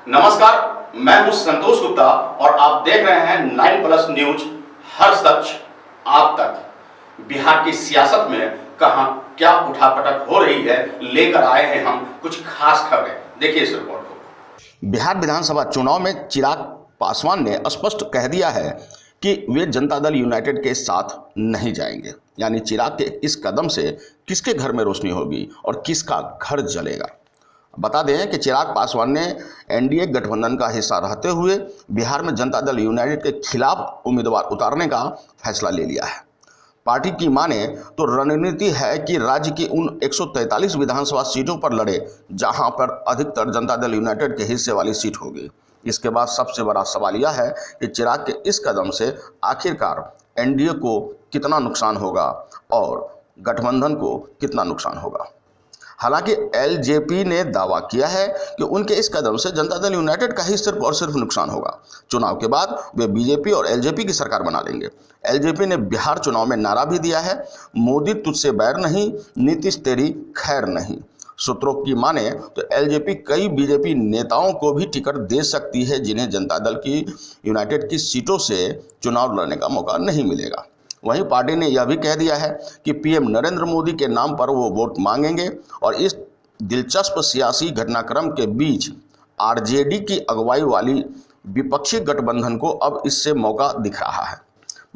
नमस्कार, मैं हूं संतोष गुप्ता और आप देख रहे हैं 9+ न्यूज। हर सच आप तक। बिहार की सियासत में कहां क्या उठापटक हो रही है, लेकर आए हैं हम कुछ खास खबरें। देखिए इस रिपोर्ट को। बिहार विधानसभा चुनाव में चिराग पासवान ने स्पष्ट कह दिया है कि वे जनता दल यूनाइटेड के साथ नहीं जाएंगे। यानी चिराग के इस कदम से किसके घर में रोशनी होगी और किसका घर जलेगा। बता दें कि चिराग पासवान ने एनडीए गठबंधन का हिस्सा रहते हुए बिहार में जनता दल यूनाइटेड के खिलाफ उम्मीदवार उतारने का फैसला ले लिया है। पार्टी की माने तो रणनीति है कि राज्य की उन 143 विधानसभा सीटों पर लड़े जहां पर अधिकतर जनता दल यूनाइटेड के हिस्से वाली सीट होगी। इसके बाद सबसे बड़ा सवाल यह है कि चिराग के इस कदम से आखिरकार एनडीए को कितना नुकसान होगा और गठबंधन को कितना नुकसान होगा। हालांकि एलजेपी ने दावा किया है कि उनके इस कदम से जनता दल यूनाइटेड का ही सिर्फ और सिर्फ नुकसान होगा। चुनाव के बाद वे बीजेपी और एलजेपी की सरकार बना लेंगे। एलजेपी ने बिहार चुनाव में नारा भी दिया है, मोदी तुझसे बैर नहीं, नीतीश तेरी खैर नहीं। सूत्रों की माने तो एलजेपी कई बीजेपी नेताओं को भी टिकट दे सकती है जिन्हें जनता दल की यूनाइटेड की सीटों से चुनाव लड़ने का मौका नहीं मिलेगा। वहीं पार्टी ने यह भी कह दिया है कि पीएम नरेंद्र मोदी के नाम पर वो वोट मांगेंगे और इस दिलचस्प सियासी घटनाक्रम के बीच आरजेडी की अगुवाई वाली विपक्षी गठबंधन को अब इससे मौका दिख रहा है।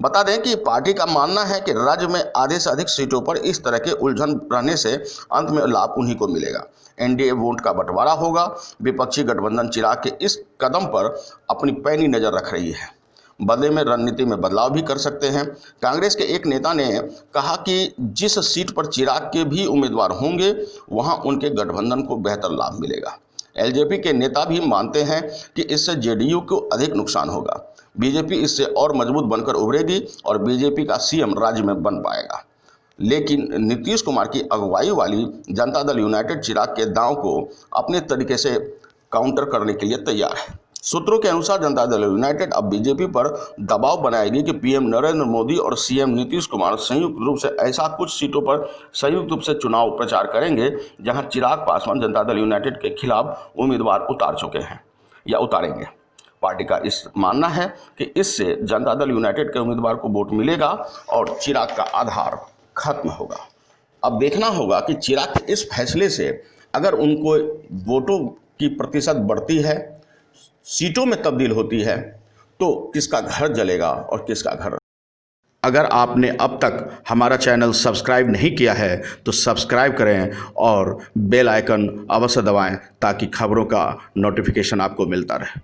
बता दें कि पार्टी का मानना है कि राज्य में आधे से अधिक सीटों पर इस तरह के उलझन रहने से अंत में लाभ उन्हीं को मिलेगा। एनडीए वोट का बंटवारा होगा। विपक्षी गठबंधन चिराग के इस कदम पर अपनी पैनी नजर रख रही है। बदले में रणनीति में बदलाव भी कर सकते हैं। कांग्रेस के एक नेता ने कहा कि जिस सीट पर चिराग के भी उम्मीदवार होंगे वहां उनके गठबंधन को बेहतर लाभ मिलेगा। एलजेपी के नेता भी मानते हैं कि इससे जेडीयू को अधिक नुकसान होगा। बीजेपी इससे और मजबूत बनकर उभरेगी और बीजेपी का सीएम राज्य में बन पाएगा। लेकिन नीतीश कुमार की अगुवाई वाली जनता दल यूनाइटेड चिराग के दांव को अपने तरीके से काउंटर करने के लिए तैयार है। सूत्रों के अनुसार जनता दल यूनाइटेड अब बीजेपी पर दबाव बनाएगी कि पीएम नरेंद्र मोदी और सीएम नीतीश कुमार संयुक्त रूप से ऐसा कुछ सीटों पर संयुक्त रूप से चुनाव प्रचार करेंगे जहां चिराग पासवान जनता दल यूनाइटेड के खिलाफ उम्मीदवार उतार चुके हैं या उतारेंगे। पार्टी का इस मानना है कि इससे जनता दल यूनाइटेड के उम्मीदवार को वोट मिलेगा और चिराग का आधार खत्म होगा। अब देखना होगा कि चिराग के इस फैसले से अगर उनको वोटों की प्रतिशत बढ़ती है, सीटों में तब्दील होती है, तो किसका घर जलेगा और किसका घर। अगर आपने अब तक हमारा चैनल सब्सक्राइब नहीं किया है तो सब्सक्राइब करें और बेल आइकन अवश्य दबाएं ताकि खबरों का नोटिफिकेशन आपको मिलता रहे।